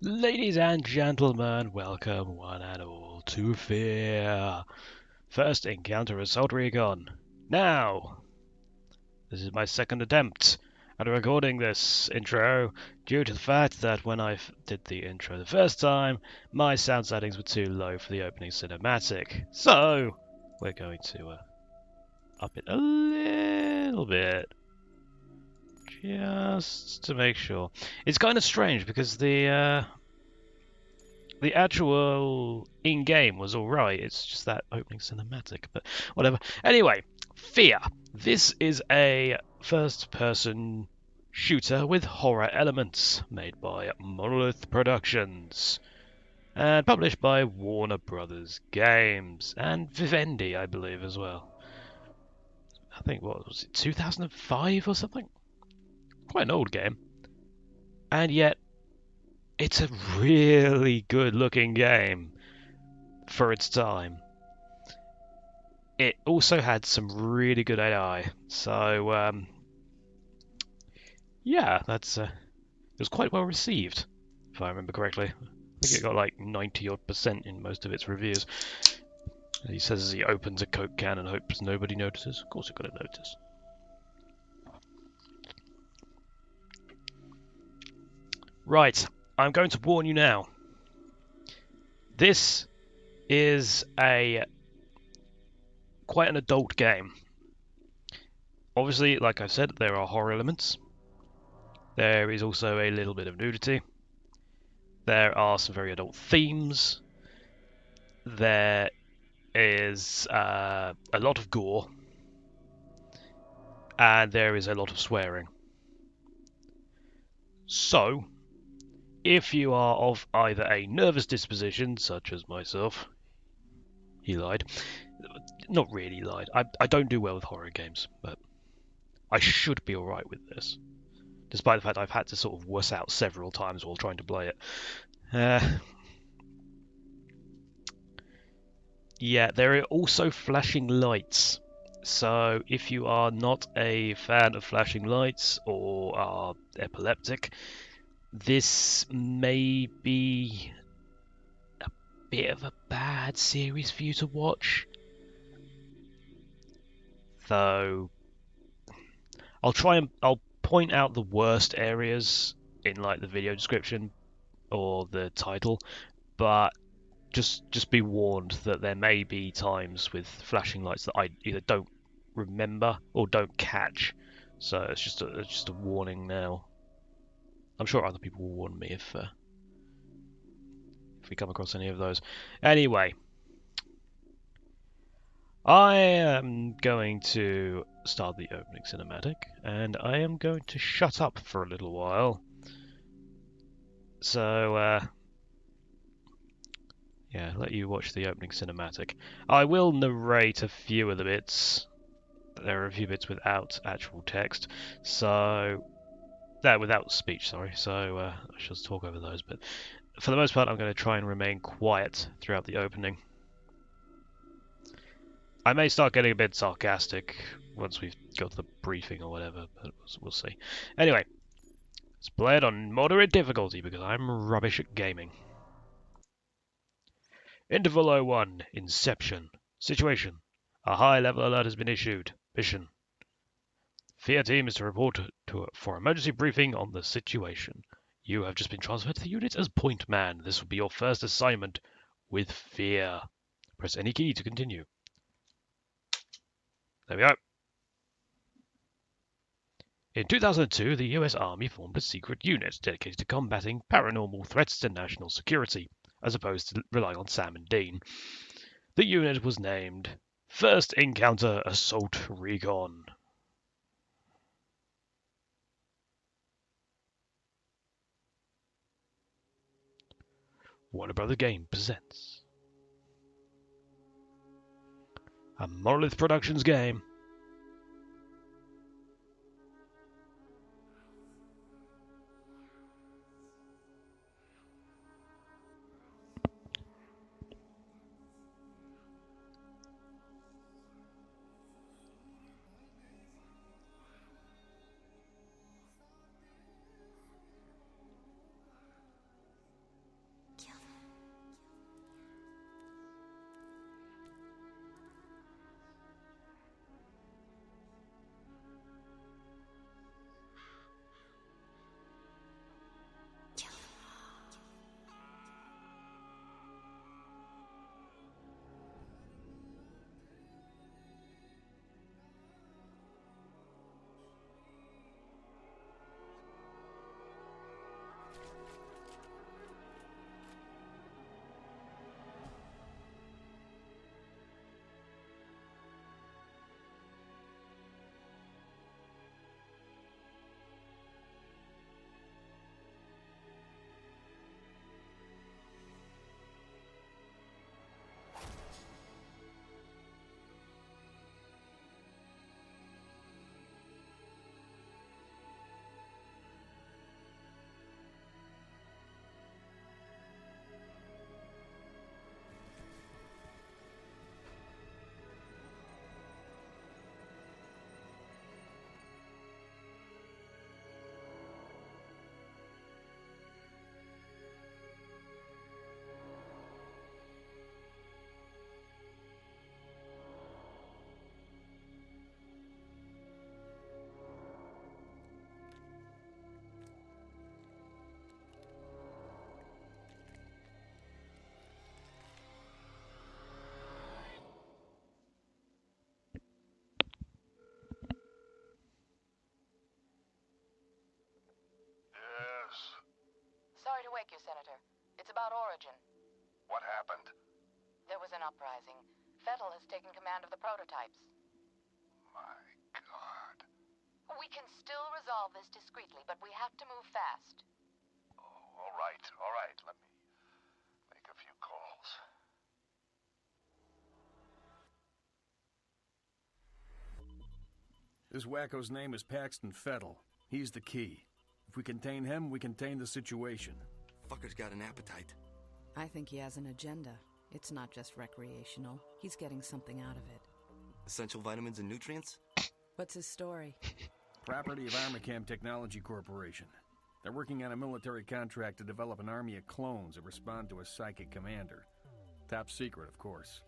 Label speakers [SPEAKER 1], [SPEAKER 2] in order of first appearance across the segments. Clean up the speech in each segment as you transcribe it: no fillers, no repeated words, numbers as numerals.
[SPEAKER 1] Ladies and gentlemen, welcome one and all to F.E.A.R. First Encounter Assault Recon. Now, this is my second attempt at recording this intro due to the fact that when I did the intro the first time, my sound settings were too low for the opening cinematic. So, we're going to up it a little bit. Just to make sure. It's kind of strange because the actual in-game was alright, it's just that opening cinematic, but whatever. Anyway, F.E.A.R. This is a first-person shooter with horror elements, made by Monolith Productions, and published by Warner Brothers Games, and Vivendi, I believe, as well. I think, what was it, 2005 or something? Quite an old game. And yet, it's a really good-looking game for its time. It also had some really good AI, so yeah, it was quite well received, if I remember correctly. I think it got like 90% in most of its reviews. He says as he opens a Coke can and hopes nobody notices. Of course, you're gonna notice. Right, I'm going to warn you now. This is quite an adult game. Obviously, like I said, there are horror elements. There is also a little bit of nudity. There are some very adult themes. There is a lot of gore, and there is a lot of swearing. So, if you are of either a nervous disposition, such as myself, he lied. Not really lied. I don't do well with horror games, but I should be alright with this. Despite the fact I've had to sort of wuss out several times while trying to play it. Yeah, there are also flashing lights. So if you are not a fan of flashing lights or are epileptic, this may be a bit of a bad series for you to watch. Though I'll point out the worst areas in like the video description or the title, but just be warned that there may be times with flashing lights that I either don't remember or don't catch. So it's just a warning now. I'm sure other people will warn me if we come across any of those. Anyway, I am going to start the opening cinematic, and I am going to shut up for a little while. So yeah, let you watch the opening cinematic. I will narrate a few of the bits. There are a few bits without actual text, so without speech, sorry. So I shall talk over those. But for the most part, I'm going to try and remain quiet throughout the opening. I may start getting a bit sarcastic once we've got to the briefing or whatever, but we'll see. Anyway, let's play it on moderate difficulty because I'm rubbish at gaming. Interval 01, Inception. Situation. A high-level alert has been issued. Mission. F.E.A.R. team is to report for emergency briefing on the situation. You have just been transferred to the unit as point man. This will be your first assignment with F.E.A.R. Press any key to continue. There we go. In 2002, the US Army formed a secret unit dedicated to combating paranormal threats to national security, as opposed to relying on Sam and Dean. The unit was named First Encounter Assault Recon. Warner Brothers Game presents a Monolith Productions game.
[SPEAKER 2] wake you, Senator. It's about Origin.
[SPEAKER 3] What happened?
[SPEAKER 2] There was an uprising. F.E.A.R has taken command of the prototypes.
[SPEAKER 3] My God.
[SPEAKER 2] We can still resolve this discreetly, but we have to move fast.
[SPEAKER 3] Oh, all right. Let me make a few calls.
[SPEAKER 4] This wacko's name is Paxton Fettel. He's the key. If we contain him, we contain the situation.
[SPEAKER 5] Fucker's got an appetite.
[SPEAKER 6] I think he has an agenda. It's not just recreational. He's getting something out of it.
[SPEAKER 5] Essential vitamins and nutrients?
[SPEAKER 6] What's his story?
[SPEAKER 4] Property of Armacam Technology Corporation. They're working on a military contract to develop an army of clones that respond to a psychic commander. Top secret, of course.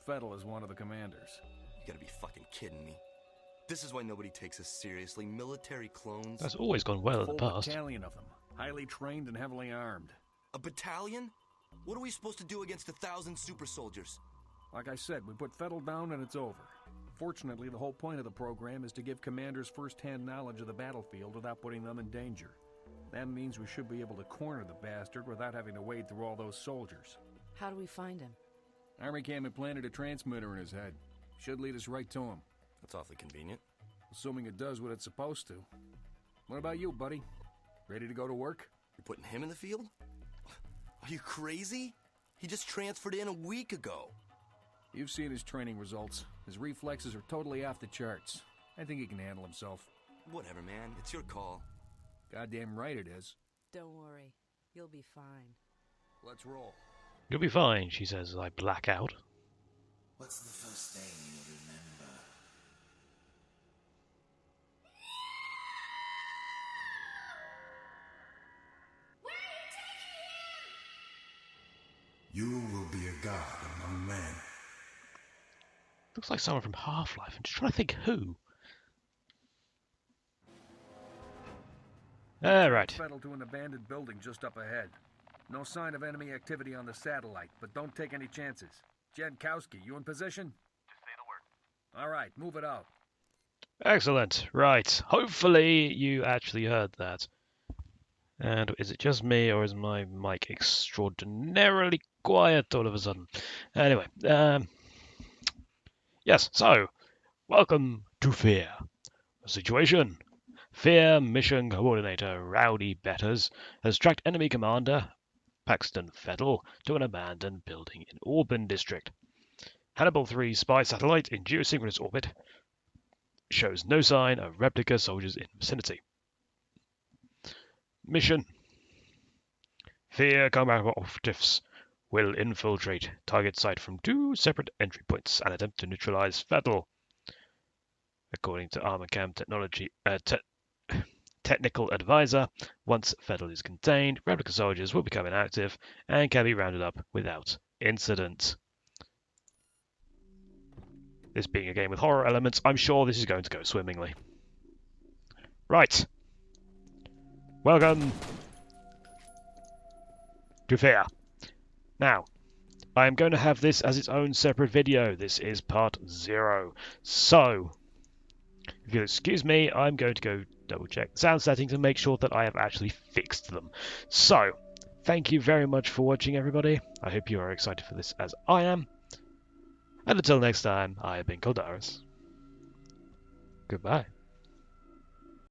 [SPEAKER 4] Fettel is one of the commanders.
[SPEAKER 5] You gotta be fucking kidding me. This is why nobody takes us seriously. Military clones.
[SPEAKER 1] That's always gone well in the
[SPEAKER 4] Full
[SPEAKER 1] past.
[SPEAKER 4] battalion of them. Highly trained and heavily armed.
[SPEAKER 5] A battalion? What are we supposed to do against 1,000 super soldiers?
[SPEAKER 4] Like I said, we put Fettel down and it's over. Fortunately, the whole point of the program is to give commanders first-hand knowledge of the battlefield without putting them in danger. That means we should be able to corner the bastard without having to wade through all those soldiers.
[SPEAKER 6] How do we find him?
[SPEAKER 4] Armacam implanted a transmitter in his head. Should lead us right to him.
[SPEAKER 5] That's awfully convenient.
[SPEAKER 4] Assuming it does what it's supposed to. What about you, buddy? Ready to go to work?
[SPEAKER 5] You're putting him in the field? Are you crazy? He just transferred in a week ago.
[SPEAKER 4] You've seen his training results. His reflexes are totally off the charts. I think he can handle himself.
[SPEAKER 5] Whatever, man. It's your call.
[SPEAKER 4] Goddamn right it is.
[SPEAKER 6] Don't worry. You'll be fine.
[SPEAKER 4] Let's roll.
[SPEAKER 1] You'll be fine, she says as I black out.
[SPEAKER 7] What's the first thing you remember?
[SPEAKER 2] Where are you taking him?
[SPEAKER 7] You will be a god among men.
[SPEAKER 1] Looks like someone from Half-Life. I'm just trying to think who. Right.
[SPEAKER 4] Fettel to an abandoned building just up ahead. No sign of enemy activity on the satellite, but don't take any chances. Jankowski, you in position?
[SPEAKER 3] Just say the word.
[SPEAKER 4] All right, move it out.
[SPEAKER 1] Excellent. Right. Hopefully you actually heard that. And is it just me, or is my mic extraordinarily quiet all of a sudden? Anyway, yes, so, welcome to F.E.A.R. Situation. F.E.A.R. Mission Coordinator Rowdy Betters has tracked enemy commander Paxton Fettel to an abandoned building in Auburn District. Hannibal 3 spy satellite in geosynchronous orbit shows no sign of replica soldiers in vicinity. Mission. F.E.A.R. combat operatives will infiltrate target site from 2 separate entry points and attempt to neutralize Fettel. According to Armacam Technical Advisor, once Fettel is contained, replica soldiers will become inactive and can be rounded up without incident. This being a game with horror elements, I'm sure this is going to go swimmingly. Right. Welcome to F.E.A.R. Now, I am going to have this as its own separate video. This is part 0. So, if you'll excuse me, I'm going to go double check the sound settings and make sure that I have actually fixed them. So, thank you very much for watching, everybody. I hope you are excited for this as I am. And until next time, I have been Caldaris. Goodbye.